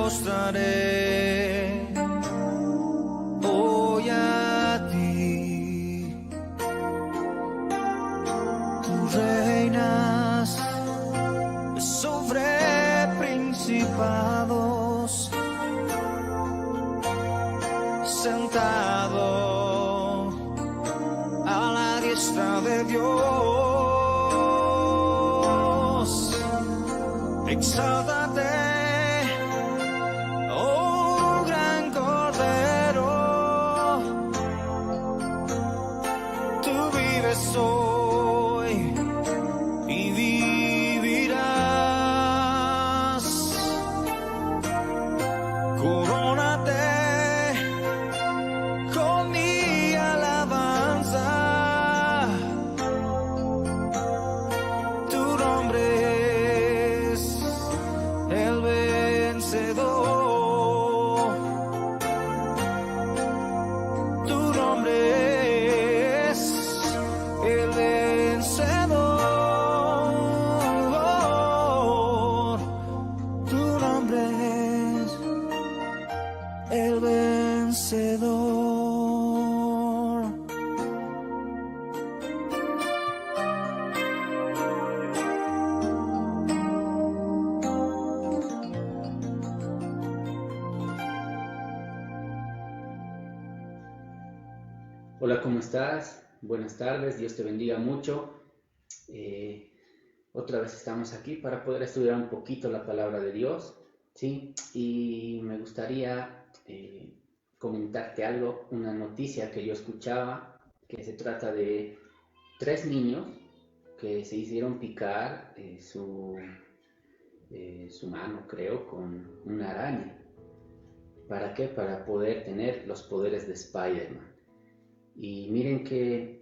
postraré hoy a ti. Tú reinas sobre principados, sentado a la diestra de Dios. Exáltate, oh gran Cordero, tú vives hoy y vivirás. Corónate con mi alabanza, tu nombre es el vencedor, tu nombre es el vencedor, tu nombre es el vencedor. Hola, ¿cómo estás? Buenas tardes, Dios te bendiga mucho. Otra vez estamos aquí para poder estudiar un poquito la palabra de Dios, ¿sí? Y me gustaría comentarte algo, una noticia que yo escuchaba, que se trata de 3 niños que se hicieron picar su mano, creo, con una araña. ¿Para qué? Para poder tener los poderes de Spider-Man. Y miren que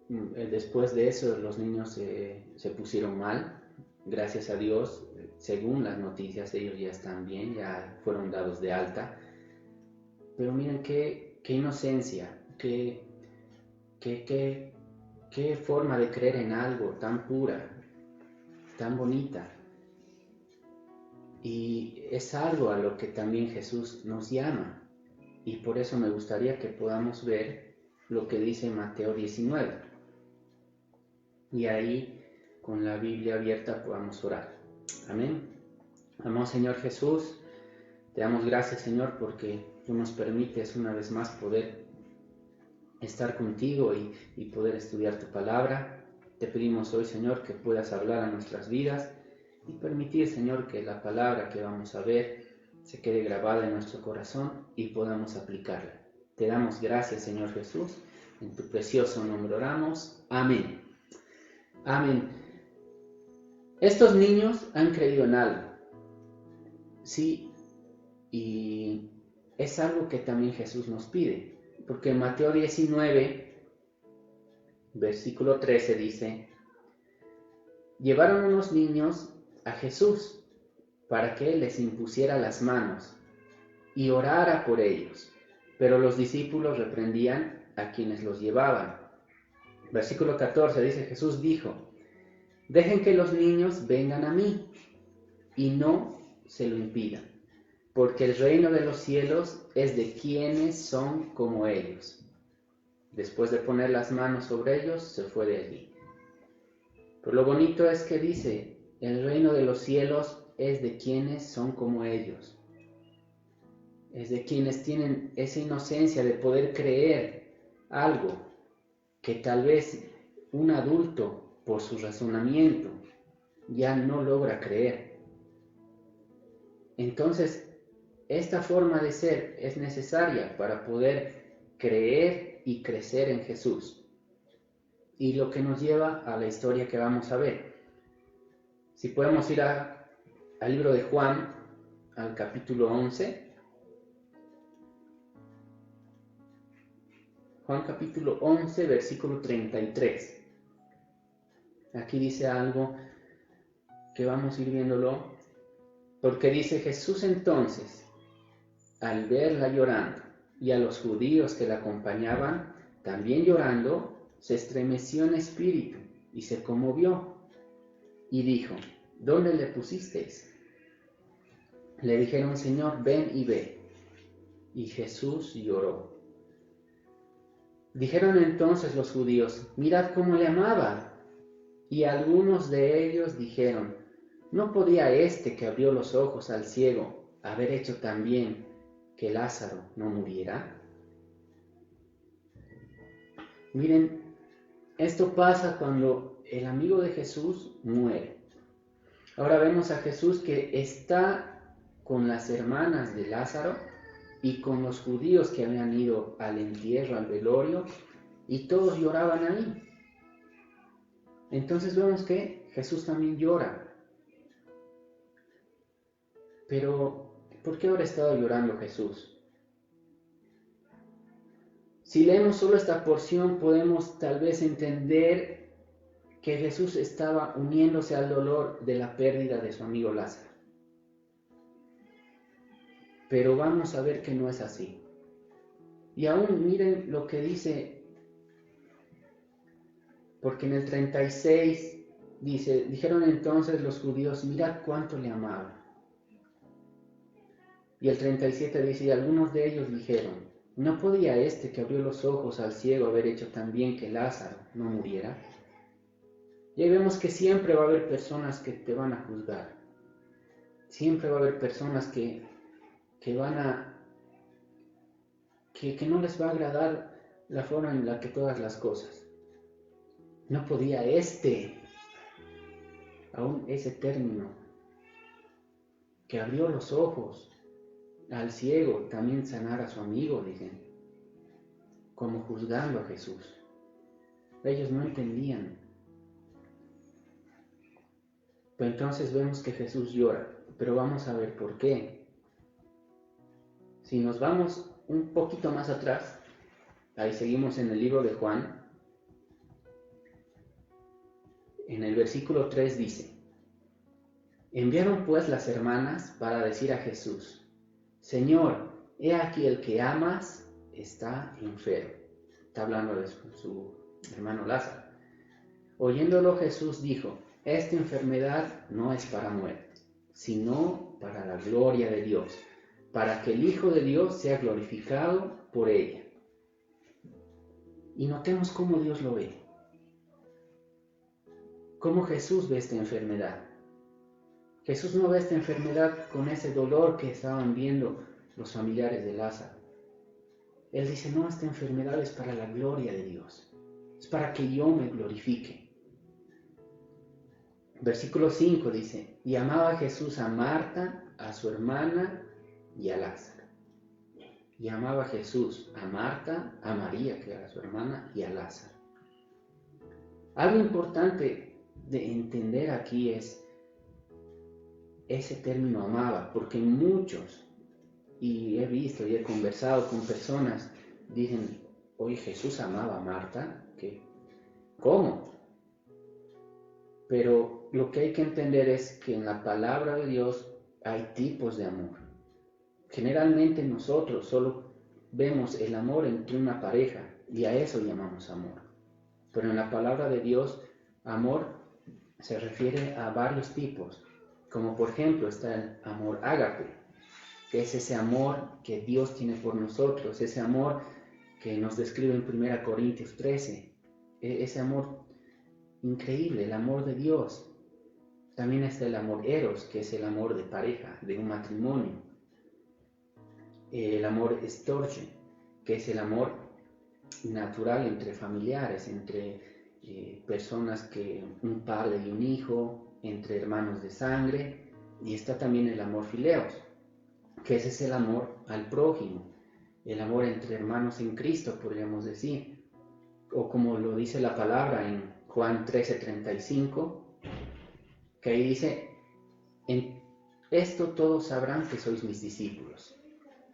después de eso los niños se pusieron mal. Gracias a Dios, según las noticias, ellos ya están bien, ya fueron dados de alta. Pero miren qué inocencia, qué forma de creer en algo tan pura, tan bonita. Y es algo a lo que también Jesús nos llama. Y por eso me gustaría que podamos ver lo que dice Mateo 19. Y ahí, con la Biblia abierta, podamos orar. Amén. Amado Señor Jesús, te damos gracias, Señor, porque tú nos permites una vez más poder estar contigo y poder estudiar tu palabra. Te pedimos hoy, Señor, que puedas hablar a nuestras vidas y permitir, Señor, que la palabra que vamos a ver se quede grabada en nuestro corazón y podamos aplicarla. Te damos gracias, Señor Jesús. En tu precioso nombre oramos. Amén. Amén. Estos niños han creído en algo. Sí, y es algo que también Jesús nos pide. Porque en Mateo 19, versículo 13 dice: llevaron unos niños a Jesús para que Él les impusiera las manos y orara por ellos. Pero los discípulos reprendían a quienes los llevaban. Versículo 14 dice: Jesús dijo: dejen que los niños vengan a mí y no se lo impidan, porque el reino de los cielos es de quienes son como ellos. Después de poner las manos sobre ellos, se fue de allí. Pero lo bonito es que dice: el reino de los cielos es de quienes son como ellos. Es de quienes tienen esa inocencia de poder creer algo que tal vez un adulto, por su razonamiento, ya no logra creer. Entonces, esta forma de ser es necesaria para poder creer y crecer en Jesús. Y lo que nos lleva a la historia que vamos a ver. Si podemos ir al libro de Juan, al capítulo 11. Juan capítulo 11, versículo 33. Aquí dice algo que vamos a ir viéndolo, porque dice: Jesús entonces, al verla llorando, y a los judíos que la acompañaban también llorando, se estremeció en espíritu y se conmovió, y dijo: ¿dónde le pusisteis? le dijeron: Señor, ven y ve. Y Jesús lloró. Dijeron entonces los judíos: mirad cómo le amaba. Y algunos de ellos dijeron: ¿no podía este que abrió los ojos al ciego haber hecho también que Lázaro no muriera? Miren, esto pasa cuando el amigo de Jesús muere. Ahora vemos a Jesús que está con las hermanas de Lázaro y con los judíos que habían ido al entierro, al velorio, y todos lloraban ahí. Entonces vemos que Jesús también llora. Pero, ¿por qué habrá estado llorando Jesús? Si leemos solo esta porción, podemos tal vez entender que Jesús estaba uniéndose al dolor de la pérdida de su amigo Lázaro. Pero vamos a ver que no es así. Y aún miren lo que dice, porque en el 36 dice: dijeron entonces los judíos: mirad cuánto le amaba. Y el 37 dice: y algunos de ellos dijeron: ¿no podía este que abrió los ojos al ciego haber hecho también que Lázaro no muriera? Y ahí vemos que siempre va a haber personas que te van a juzgar. Siempre va a haber personas que no les va a agradar la forma en la que todas las cosas. No podía aún ese término, que abrió los ojos al ciego, también sanar a su amigo, dicen, como juzgando a Jesús. Ellos no entendían. Pero entonces vemos que Jesús llora, pero vamos a ver por qué. Si nos vamos un poquito más atrás, ahí seguimos en el libro de Juan, en el versículo 3 dice: enviaron pues las hermanas para decir a Jesús: Señor, he aquí el que amas está enfermo. Está hablando de su hermano Lázaro. Oyéndolo, Jesús dijo: esta enfermedad no es para muerte, sino para la gloria de Dios, para que el Hijo de Dios sea glorificado por ella. Y notemos cómo Dios lo ve. Cómo Jesús ve esta enfermedad. Jesús no ve esta enfermedad con ese dolor que estaban viendo los familiares de Lázaro. Él dice: no, esta enfermedad es para la gloria de Dios. Es para que yo me glorifique. Versículo 5 dice: y amaba Jesús a Marta, a su hermana y a Lázaro. Y amaba Jesús a Marta, a María, que era su hermana, y a Lázaro. Algo importante de entender aquí es ese término amaba, porque muchos, y he visto y he conversado con personas, dicen: oye, Jesús amaba a Marta, ¿qué? ¿Cómo? Pero lo que hay que entender es que en la palabra de Dios hay tipos de amor. Generalmente nosotros solo vemos el amor entre una pareja y a eso llamamos amor. Pero en la palabra de Dios, amor se refiere a varios tipos. Como por ejemplo está el amor ágape, que es ese amor que Dios tiene por nosotros, ese amor que nos describe en 1 Corintios 13, ese amor increíble, el amor de Dios. También está el amor eros, que es el amor de pareja, de un matrimonio. El amor storge, que es el amor natural entre familiares, entre personas que un padre y un hijo, entre hermanos de sangre. Y está también el amor fileos, que ese es el amor al prójimo, el amor entre hermanos en Cristo, podríamos decir, o como lo dice la palabra en Juan 13:35, que ahí dice: en esto todos sabrán que sois mis discípulos,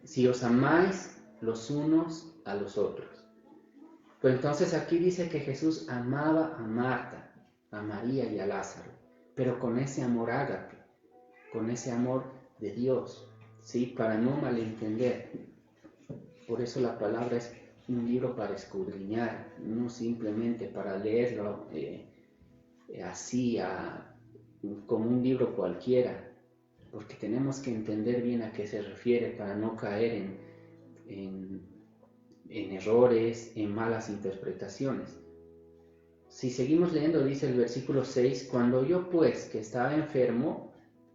si os amáis los unos a los otros. Pues entonces aquí dice que Jesús amaba a Marta, a María y a Lázaro, pero con ese amor ágape, con ese amor de Dios, ¿sí? Para no malentender. Por eso la palabra es un libro para escudriñar, no simplemente para leerlo así como un libro cualquiera. porque tenemos que entender bien a qué se refiere para no caer en errores, en malas interpretaciones. Si seguimos leyendo, dice el versículo 6, cuando oyó pues que estaba enfermo,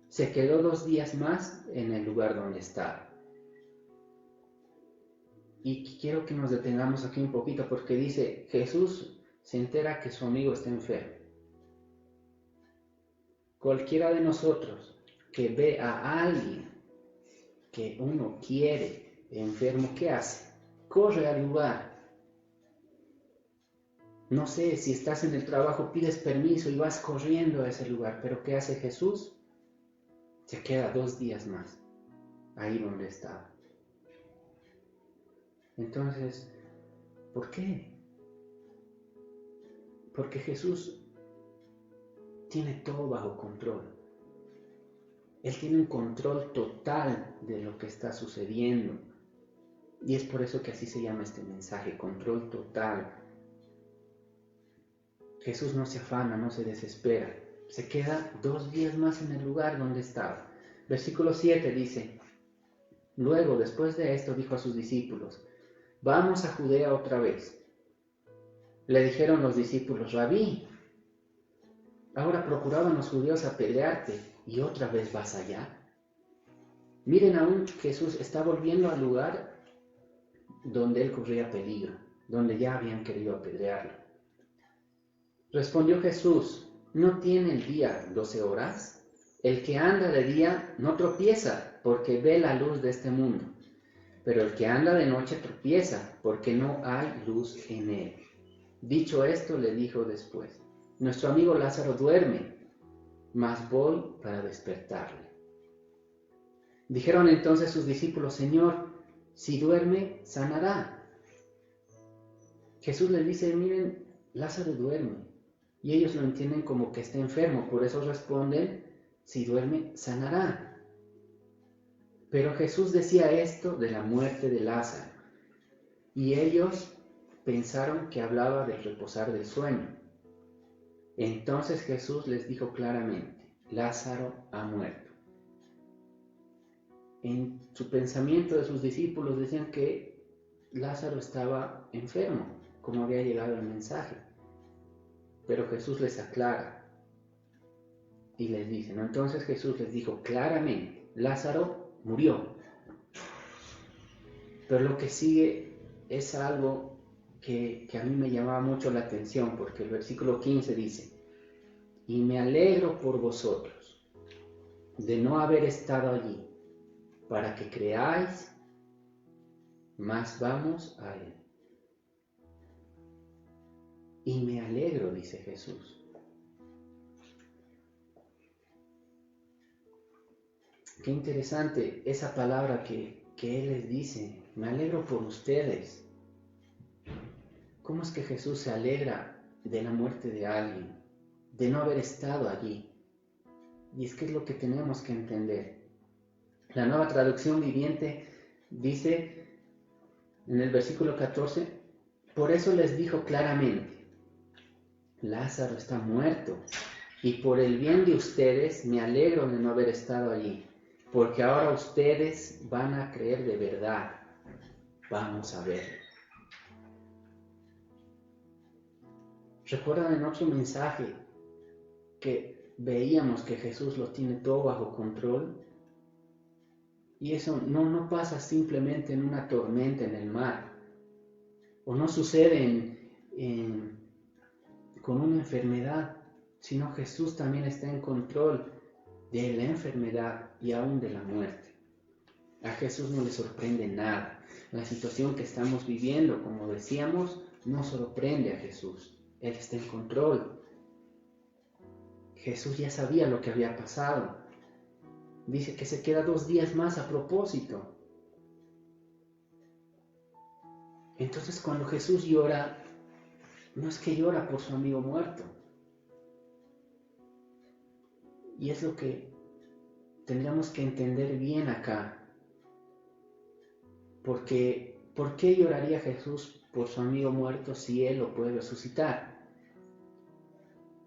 se quedó 2 días más en el lugar donde estaba. Y quiero que nos detengamos aquí un poquito porque dice, Jesús se entera que su amigo está enfermo. Cualquiera de nosotros que ve a alguien que uno quiere enfermo, ¿qué hace? Corre al lugar. No sé, si estás en el trabajo, pides permiso y vas corriendo a ese lugar, pero ¿qué hace Jesús? Se queda 2 días más, ahí donde estaba. Entonces, ¿por qué? Porque Jesús tiene todo bajo control. Él tiene un control total de lo que está sucediendo. Y es por eso que así se llama este mensaje, control total. Jesús no se afana, no se desespera. Se queda 2 días más en el lugar donde estaba. Versículo 7 dice, luego, después de esto, dijo a sus discípulos, vamos a Judea otra vez. Le dijeron los discípulos, Rabí, ahora procuraban los judíos apedrearte y otra vez vas allá. Miren, aún Jesús está volviendo al lugar donde él corría peligro, donde ya habían querido apedrearlo. Respondió Jesús, ¿no tiene el día 12 horas? El que anda de día no tropieza porque ve la luz de este mundo, pero el que anda de noche tropieza porque no hay luz en él. Dicho esto, le dijo después, nuestro amigo Lázaro duerme, mas voy para despertarle. Dijeron entonces sus discípulos, Señor, si duerme, sanará. Jesús les dice, miren, Lázaro duerme. Y ellos lo entienden como que está enfermo, por eso responden, si duerme, sanará. Pero Jesús decía esto de la muerte de Lázaro, y ellos pensaron que hablaba del reposar del sueño. Entonces Jesús les dijo claramente, Lázaro ha muerto. En su pensamiento de sus discípulos decían que Lázaro estaba enfermo, como había llegado el mensaje. Pero Jesús les aclara y les dice, ¿no? Entonces Jesús les dijo claramente, Lázaro murió. Pero lo que sigue es algo que a mí me llamaba mucho la atención, porque el versículo 15 dice, y me alegro por vosotros de no haber estado allí, para que creáis, mas vamos a él. Y me alegro, dice Jesús. Qué interesante esa palabra que Él les dice. Me alegro por ustedes. ¿Cómo es que Jesús se alegra de la muerte de alguien? De no haber estado allí. Y es que es lo que tenemos que entender. La Nueva Traducción Viviente dice en el versículo 14, por eso les dijo claramente, Lázaro está muerto, y por el bien de ustedes me alegro de no haber estado allí, porque ahora ustedes van a creer de verdad. Vamos a ver. ¿Recuerdan en otro mensaje que veíamos que Jesús lo tiene todo bajo control? Y eso no pasa simplemente en una tormenta en el mar, o no sucede con una enfermedad, sino Jesús también está en control de la enfermedad y aún de la muerte. A Jesús no le sorprende nada. La situación que estamos viviendo, como decíamos, no sorprende a Jesús. Él está en control. Jesús ya sabía lo que había pasado. Dice que se queda 2 días más a propósito. Entonces cuando Jesús llora, no es que llora por su amigo muerto. Y es lo que tendríamos que entender bien acá. Porque, ¿por qué lloraría Jesús por su amigo muerto si Él lo puede resucitar?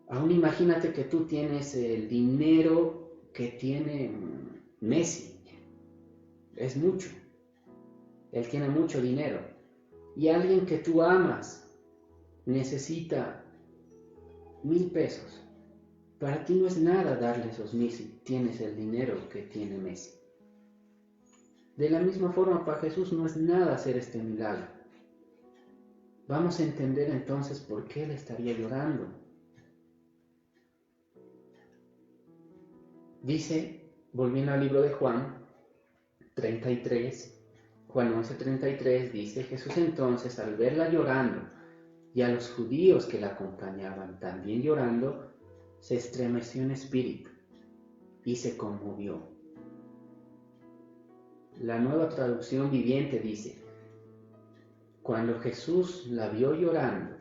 Aún imagínate que tú tienes el dinero que tiene Messi. Es mucho. Él tiene mucho dinero. Y alguien que tú amas necesita 1,000 pesos. Para ti no es nada darle esos 1,000 si tienes el dinero que tiene Messi. De la misma forma, para Jesús no es nada hacer este milagro. Vamos a entender entonces por qué Él estaría llorando. Dice, volviendo al libro de Juan 33, Juan 11:33, dice, Jesús entonces, al verla llorando, y a los judíos que la acompañaban también llorando, se estremeció en espíritu y se conmovió. La Nueva Traducción Viviente dice, cuando Jesús la vio llorando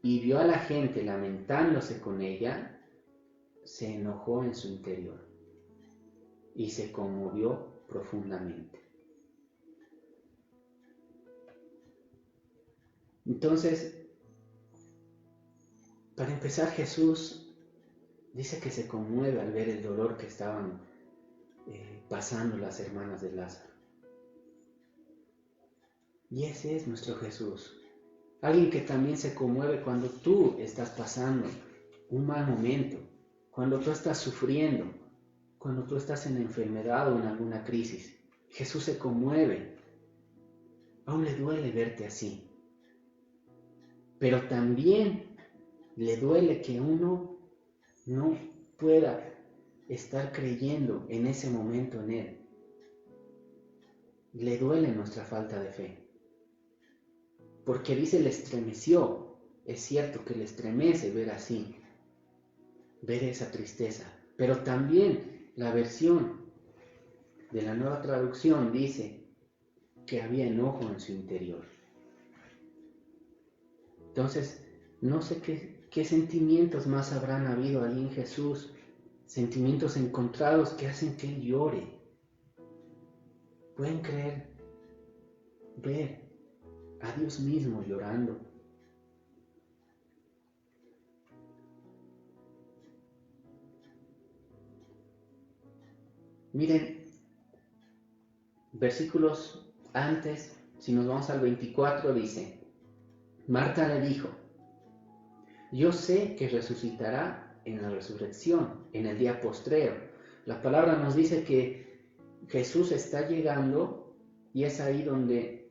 y vio a la gente lamentándose con ella, se enojó en su interior y se conmovió profundamente. Entonces, para empezar, Jesús dice que se conmueve al ver el dolor que estaban pasando las hermanas de Lázaro. Y ese es nuestro Jesús. Alguien que también se conmueve cuando tú estás pasando un mal momento, cuando tú estás sufriendo, cuando tú estás en enfermedad o en alguna crisis. Jesús se conmueve. Aún le duele verte así. Pero también le duele que uno no pueda estar creyendo en ese momento en Él. Le duele nuestra falta de fe. Porque dice, le estremeció. Es cierto que le estremece ver así, ver esa tristeza. Pero también la versión de la Nueva Traducción dice que había enojo en su interior. Entonces, no sé qué sentimientos más habrán habido allí en Jesús, sentimientos encontrados que hacen que Él llore. Pueden ver a Dios mismo llorando. Miren, versículos antes, si nos vamos al 24, dice, Marta le dijo, yo sé que resucitará en la resurrección, en el día postrero. La palabra nos dice que Jesús está llegando y es ahí donde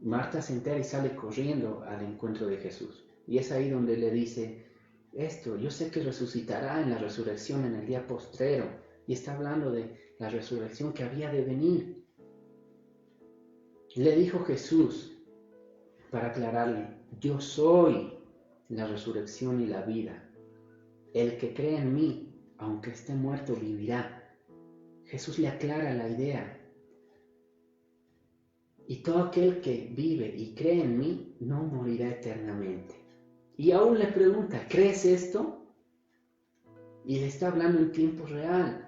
Marta se entera y sale corriendo al encuentro de Jesús. Y es ahí donde le dice esto, yo sé que resucitará en la resurrección en el día postrero. Y está hablando de la resurrección que había de venir. Le dijo Jesús, para aclararle, yo soy la resurrección y la vida. El que cree en mí, aunque esté muerto, vivirá. Jesús le aclara la idea. Y todo aquel que vive y cree en mí no morirá eternamente. Y aún le pregunta, ¿crees esto? Y le está hablando en tiempo real.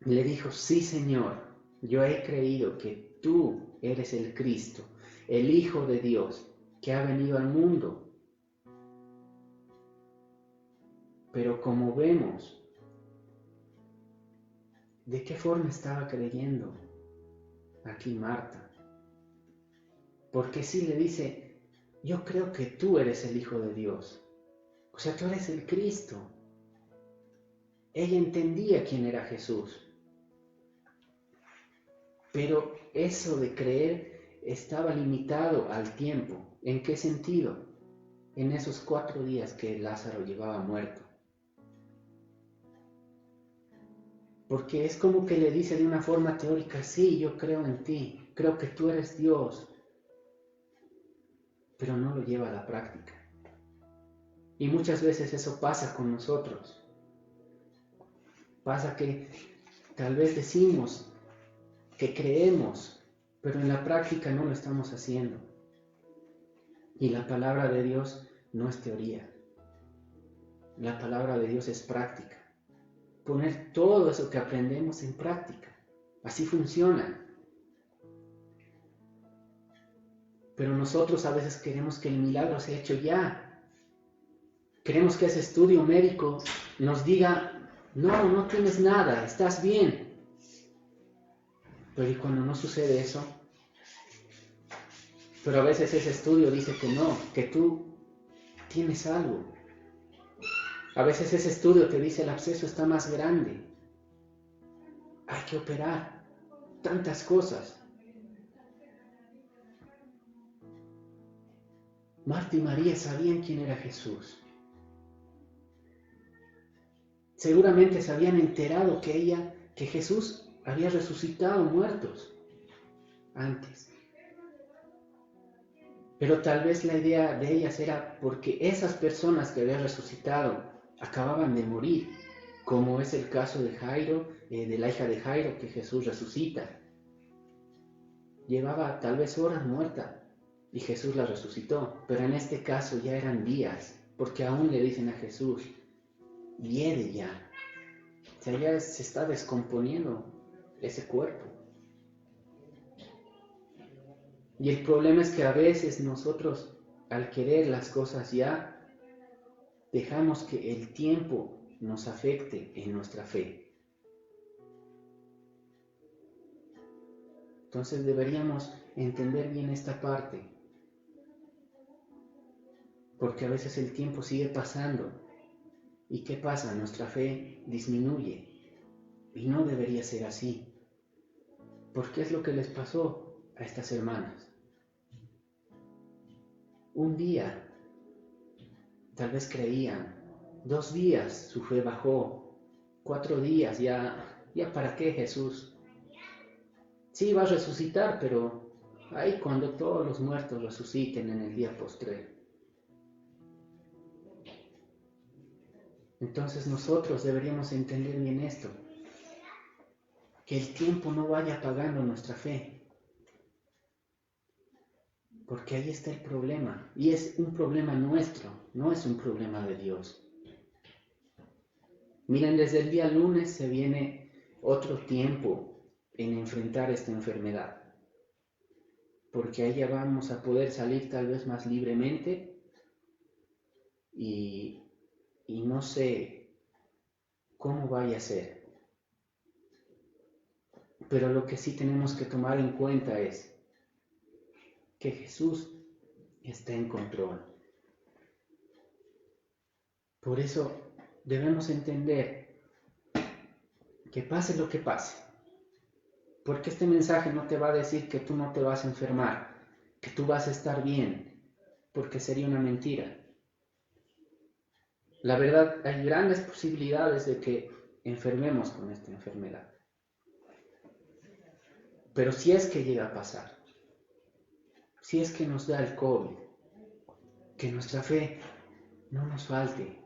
Le dijo, sí, Señor, yo he creído que tú eres el Cristo, el Hijo de Dios, que ha venido al mundo. Pero como vemos, ¿de qué forma estaba creyendo aquí Marta? Porque sí le dice, yo creo que tú eres el Hijo de Dios. O sea, tú eres el Cristo. Ella entendía quién era Jesús. Pero eso de creer estaba limitado al tiempo. ¿En qué sentido? En esos 4 días que Lázaro llevaba muerto. Porque es como que le dice de una forma teórica, sí, yo creo en ti, creo que tú eres Dios, pero no lo lleva a la práctica. Y muchas veces eso pasa con nosotros. Pasa que tal vez decimos que creemos, pero en la práctica no lo estamos haciendo. Y la palabra de Dios no es teoría. La palabra de Dios es práctica. Poner todo eso que aprendemos en práctica. Así funciona. Pero nosotros a veces queremos que el milagro sea hecho ya. Queremos que ese estudio médico nos diga no, no tienes nada, estás bien. Pero ¿y cuando no sucede eso? Pero a veces ese estudio dice que no, que tú tienes algo. A veces ese estudio te dice el absceso está más grande. Hay que operar tantas cosas. Marta y María sabían quién era Jesús. Seguramente se habían enterado que Jesús había resucitado muertos antes. Pero tal vez la idea de ellas era porque esas personas que había resucitado acababan de morir, como es el caso de Jairo, de la hija de Jairo que Jesús resucita. Llevaba tal vez horas muerta y Jesús la resucitó, pero en este caso ya eran días, porque aún le dicen a Jesús, hiede ya. O sea, ya se está descomponiendo ese cuerpo. Y el problema es que a veces nosotros, al querer las cosas ya, dejamos que el tiempo nos afecte en nuestra fe. Entonces deberíamos entender bien esta parte, porque a veces el tiempo sigue pasando. ¿Y qué pasa? Nuestra fe disminuye. Y no debería ser así. Porque es lo que les pasó a estas hermanas. Un día, tal vez creían, 2 días su fe bajó, 4 días, ya para qué Jesús. Sí, va a resucitar, pero ahí cuando todos los muertos resuciten en el día postrero. Entonces nosotros deberíamos entender bien esto, que el tiempo no vaya apagando nuestra fe. Porque ahí está el problema, y es un problema nuestro, no es un problema de Dios. Miren, desde el día lunes se viene otro tiempo en enfrentar esta enfermedad, porque ahí ya vamos a poder salir tal vez más libremente y no sé cómo vaya a ser. Pero lo que sí tenemos que tomar en cuenta es que Jesús está en control. Por eso debemos entender que pase lo que pase, porque este mensaje no te va a decir que tú no te vas a enfermar, que tú vas a estar bien, porque sería una mentira. La verdad, hay grandes posibilidades de que enfermemos con esta enfermedad. Pero si es que llega a pasar, si es que nos da el COVID, que nuestra fe no nos falte.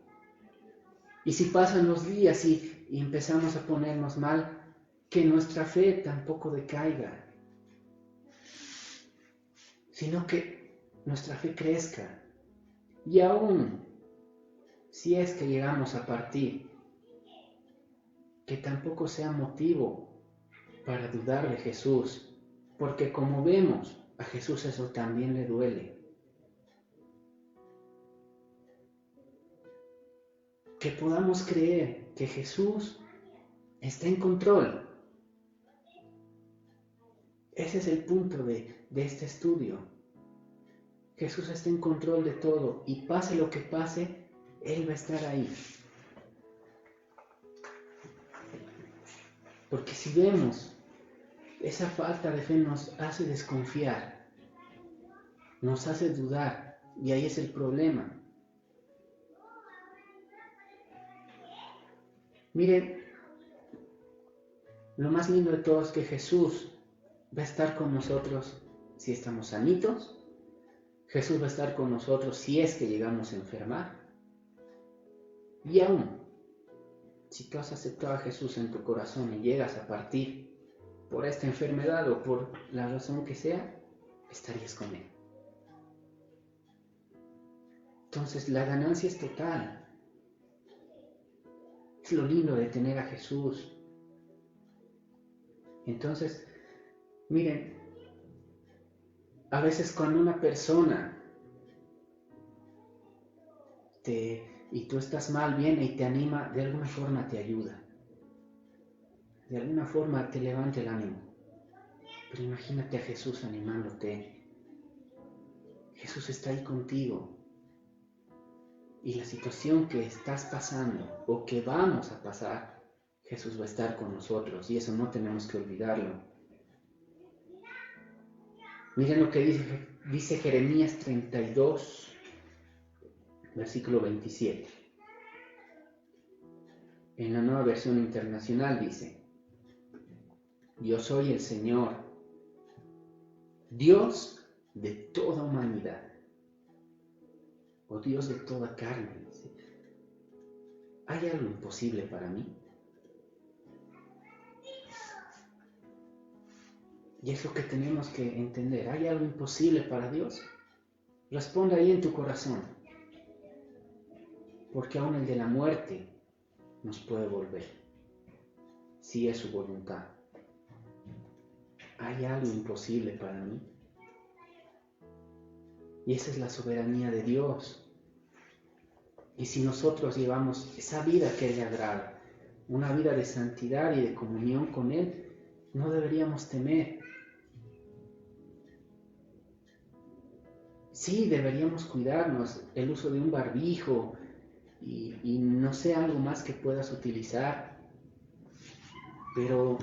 Y si pasan los días y empezamos a ponernos mal, que nuestra fe tampoco decaiga, sino que nuestra fe crezca. Y aún, si es que llegamos a partir, que tampoco sea motivo para dudar de Jesús, porque como vemos, a Jesús eso también le duele. Que podamos creer que Jesús está en control. Ese es el punto de este estudio. Jesús está en control de todo y pase lo que pase, Él va a estar ahí. Porque si vemos, esa falta de fe nos hace desconfiar, nos hace dudar, y ahí es el problema. Miren, lo más lindo de todo es que Jesús va a estar con nosotros si estamos sanitos. Jesús va a estar con nosotros si es que llegamos a enfermar. Y aún, si tú has aceptado a Jesús en tu corazón y llegas a partir por esta enfermedad o por la razón que sea, estarías con Él. Entonces la ganancia es total. Es lo lindo de tener a Jesús. Entonces, miren, a veces cuando una persona y tú estás mal, viene y te anima, de alguna forma te ayuda. De alguna forma te levanta el ánimo. Pero imagínate a Jesús animándote. Jesús está ahí contigo. Y la situación que estás pasando o que vamos a pasar, Jesús va a estar con nosotros. Y eso no tenemos que olvidarlo. Miren lo que dice Jeremías 32, versículo 27. En la Nueva Versión Internacional dice: yo soy el Señor, Dios de toda humanidad, o Dios de toda carne. Dice, ¿hay algo imposible para mí? Y es lo que tenemos que entender. ¿Hay algo imposible para Dios? Responde ahí en tu corazón, porque aún el de la muerte nos puede volver, si es su voluntad. ¿Hay algo imposible para mí? Y esa es la soberanía de Dios. Y si nosotros llevamos esa vida que le agrada, una vida de santidad y de comunión con Él, no deberíamos temer. Sí, deberíamos cuidarnos, el uso de un barbijo y no sé, algo más que puedas utilizar, pero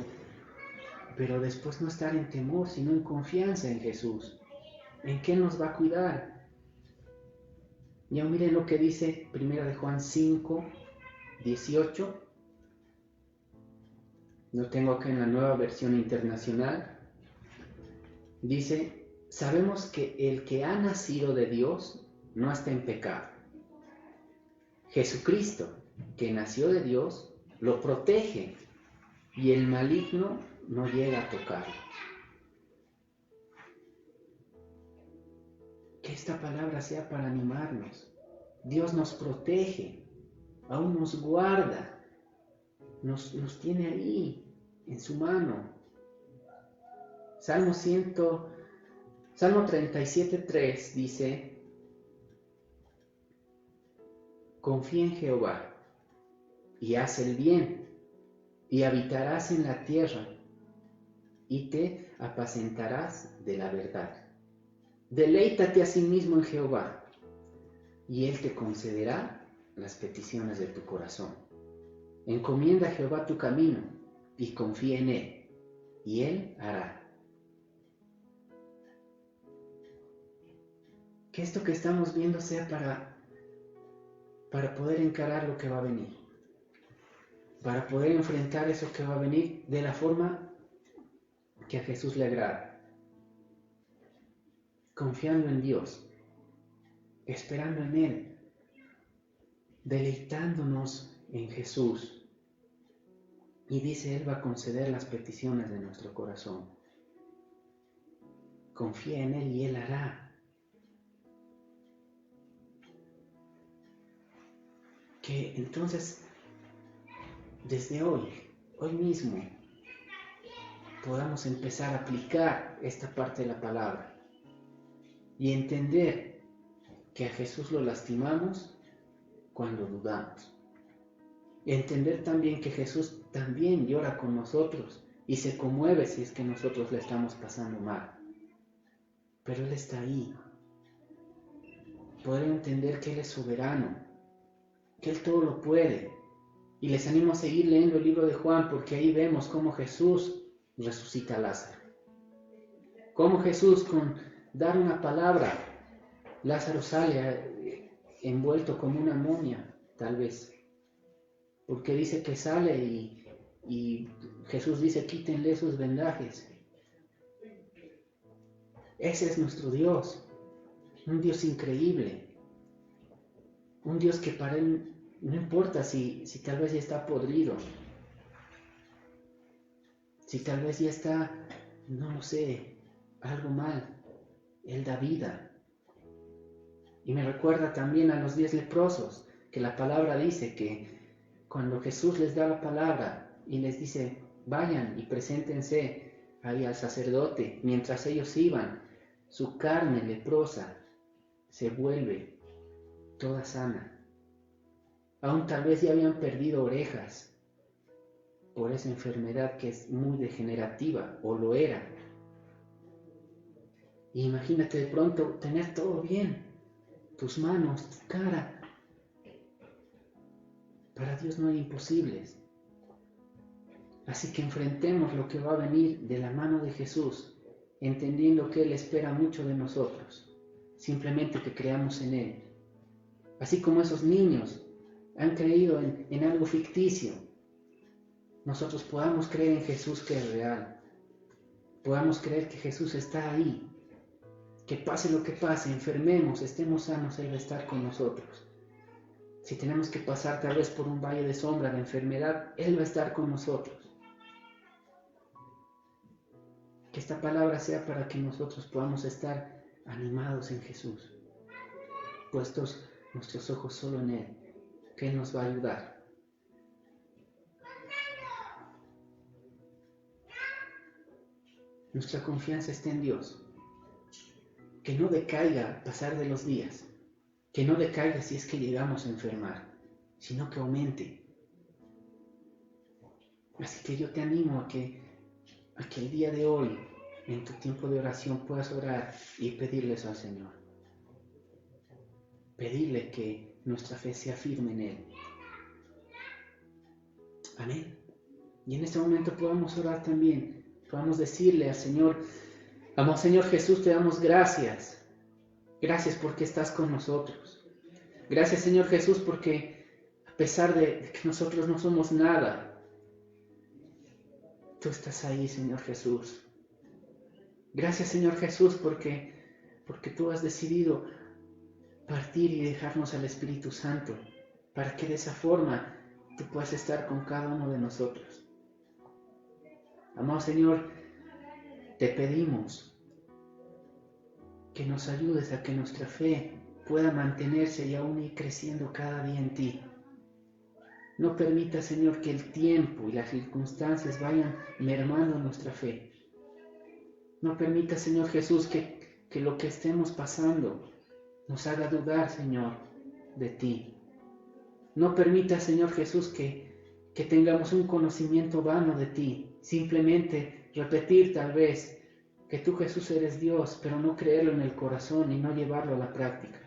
después no estar en temor, sino en confianza en Jesús, en que Él nos va a cuidar. Ya miren lo que dice 1 de Juan 5, 18. Lo tengo acá en la Nueva Versión Internacional. Dice: sabemos que el que ha nacido de Dios no está en pecado. Jesucristo, que nació de Dios, lo protege y el maligno no llega a tocarlo. Que esta palabra sea para animarnos. Dios nos protege, aún nos guarda, nos tiene ahí, en su mano. Salmo 37:3 dice: confía en Jehová y haz el bien, y habitarás en la tierra, y te apacentarás de la verdad. Deleítate a sí mismo en Jehová, y Él te concederá las peticiones de tu corazón. Encomienda a Jehová tu camino, y confía en Él, y Él hará. Que esto que estamos viendo sea para poder encarar lo que va a venir, para poder enfrentar eso que va a venir de la forma que a Jesús le agrada. Confiando en Dios, esperando en Él, deleitándonos en Jesús. Y dice, Él va a conceder las peticiones de nuestro corazón. Confía en Él y Él hará. Que entonces, desde hoy mismo, podamos empezar a aplicar esta parte de la palabra y entender que a Jesús lo lastimamos cuando dudamos. Y entender también que Jesús también llora con nosotros y se conmueve si es que nosotros le estamos pasando mal. Pero Él está ahí. Poder entender que Él es soberano, que Él todo lo puede. Y les animo a seguir leyendo el libro de Juan, porque ahí vemos cómo Jesús resucita a Lázaro. Cómo Jesús, con dar una palabra, Lázaro sale envuelto como una momia, tal vez. Porque dice que sale y Jesús dice, quítenle sus vendajes. Ese es nuestro Dios, un Dios increíble, un Dios que para Él no importa si tal vez ya está podrido, si tal vez ya está, no lo sé, algo mal, Él da vida. Y me recuerda también a los 10 leprosos, que la palabra dice que cuando Jesús les da la palabra y les dice, vayan y preséntense ahí al sacerdote, mientras ellos iban, su carne leprosa se vuelve toda sana. Aún tal vez ya habían perdido orejas por esa enfermedad que es muy degenerativa, o lo era. Y imagínate de pronto tener todo bien, tus manos, tu cara. Para Dios no hay imposibles. Así que enfrentemos lo que va a venir de la mano de Jesús, entendiendo que Él espera mucho de nosotros, simplemente que creamos en Él. Así como esos niños han creído en algo ficticio, nosotros podamos creer en Jesús que es real, podamos creer que Jesús está ahí, que pase lo que pase, enfermemos, estemos sanos, Él va a estar con nosotros. Si tenemos que pasar tal vez por un valle de sombra de enfermedad, Él va a estar con nosotros. Que esta palabra sea para que nosotros podamos estar animados en Jesús, puestos nuestros ojos solo en Él, que Él nos va a ayudar. Nuestra confianza está en Dios. Que no decaiga al pasar de los días, que no decaiga si es que llegamos a enfermar, sino que aumente. Así que yo te animo a que el día de hoy, en tu tiempo de oración, puedas orar y pedirle eso al Señor. Pedirle que nuestra fe sea firme en Él. Amén. Y en este momento podamos orar también, podamos decirle al Señor: amado Señor Jesús, te damos gracias. Gracias porque estás con nosotros. Gracias, Señor Jesús, porque a pesar de que nosotros no somos nada, tú estás ahí, Señor Jesús. Gracias, Señor Jesús, porque tú has decidido partir y dejarnos al Espíritu Santo, para que de esa forma tú puedas estar con cada uno de nosotros. Amado Señor, te pedimos que nos ayudes a que nuestra fe pueda mantenerse y aún ir creciendo cada día en ti. No permita, Señor, que el tiempo y las circunstancias vayan mermando nuestra fe. No permita, Señor Jesús, que lo que estemos pasando nos haga dudar, Señor, de ti. No permita, Señor Jesús, que tengamos un conocimiento vano de ti. Simplemente repetir tal vez que tú, Jesús, eres Dios, pero no creerlo en el corazón y no llevarlo a la práctica.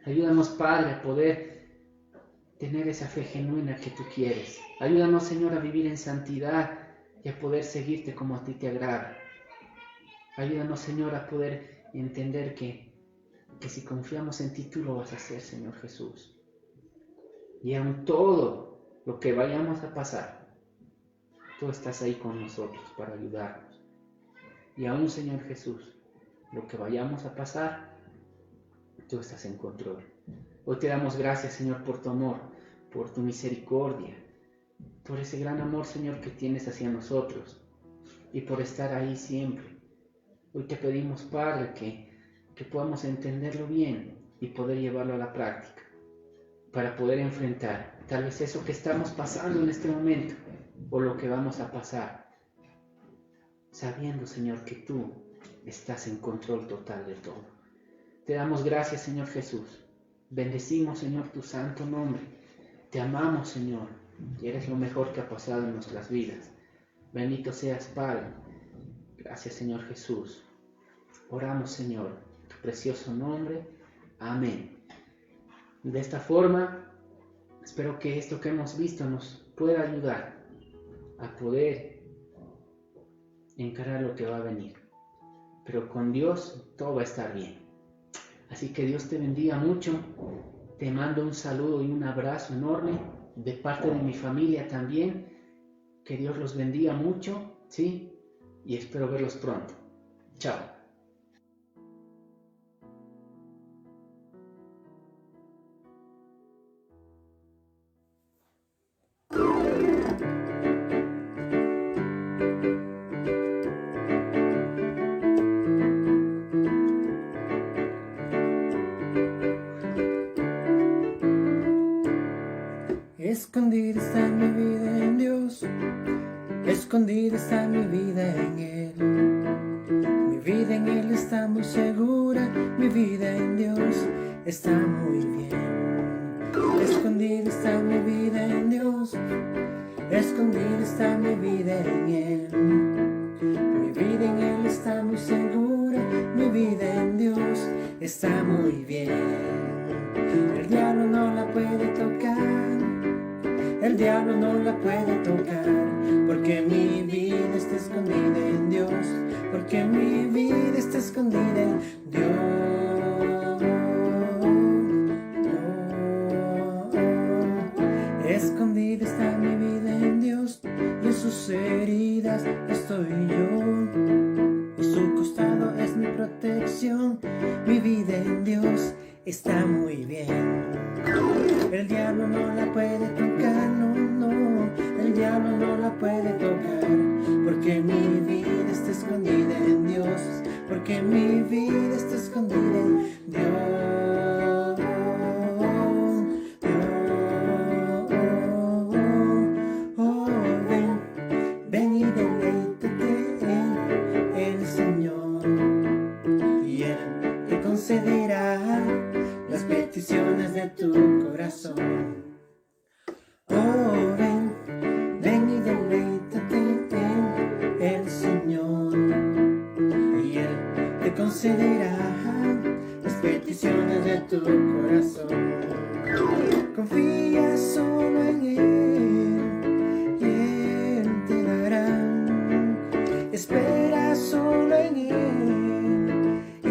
Ayúdanos, Padre, a poder tener esa fe genuina que tú quieres. Ayúdanos, Señor, a vivir en santidad y a poder seguirte como a ti te agrada. Ayúdanos, Señor, a poder entender que si confiamos en ti, tú lo vas a hacer, Señor Jesús. Y aun todo lo que vayamos a pasar, tú estás ahí con nosotros para ayudarnos. Y aún, Señor Jesús, lo que vayamos a pasar, tú estás en control. Hoy te damos gracias, Señor, por tu amor, por tu misericordia, por ese gran amor, Señor, que tienes hacia nosotros y por estar ahí siempre. Hoy te pedimos, Padre, que podamos entenderlo bien y poder llevarlo a la práctica para poder enfrentar tal vez eso que estamos pasando en este momento o lo que vamos a pasar, sabiendo, Señor, que tú estás en control total de todo. Te damos gracias, Señor Jesús. Bendecimos, Señor, tu santo nombre. Te amamos, Señor, y eres lo mejor que ha pasado en nuestras vidas. Bendito seas, Padre. Gracias, Señor Jesús. Oramos, Señor, en tu precioso nombre. Amén. De esta forma, espero que esto que hemos visto nos pueda ayudar a poder encarar lo que va a venir. Pero con Dios todo va a estar bien. Así que Dios te bendiga mucho. Te mando un saludo y un abrazo enorme de parte de mi familia también. Que Dios los bendiga mucho, ¿sí? Y espero verlos pronto. Chao. Escondida está mi vida en Dios, escondida está mi vida en Él. Mi vida en Él está muy segura, mi vida en Dios está muy bien. Escondida está mi vida en Dios, escondida está mi vida en Él. Mi vida en Él está muy segura, mi vida en Dios está muy bien. El diablo no la puede tocar, el diablo no la puede tocar, porque mi vida está escondida en Dios, porque mi vida está escondida en Dios. Escondida está mi vida en Dios, y en sus heridas estoy yo, y su costado es mi protección. Mi vida en Dios está muy bien. El diablo no la puede tocar, no, no, el diablo no la puede tocar, porque mi vida está escondida en Dios, porque mi vida está escondida en Dios. Ven y deleítate en el Señor, y Él te concederá las peticiones de tu corazón. Oh, ven y deleítate en el Señor, y Él te concederá las peticiones de tu corazón. Confía solo en Él, y Él te dará. Espera solo en Él, y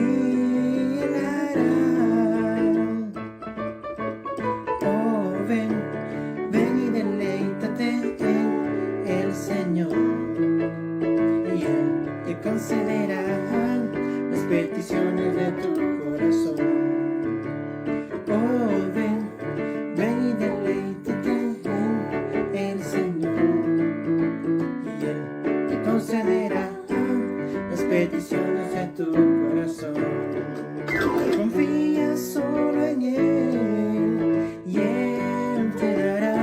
Él hará. Oh, ven y deleítate en el Señor, y Él te concederá las peticiones de tu corazón. Oh, ven y deleítate en el Señor, y Él te concederá las peticiones de tu corazón. Confía solo en Él, y Él te dará.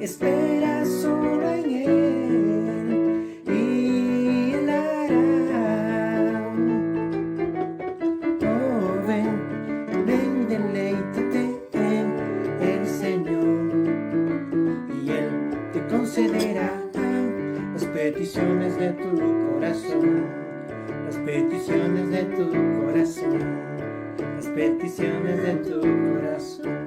Espera solo en Él, y Él hará. Oh, ven y deleítate en el Señor, y Él te concederá las peticiones de tu corazón, las peticiones de tu corazón, las peticiones de tu corazón.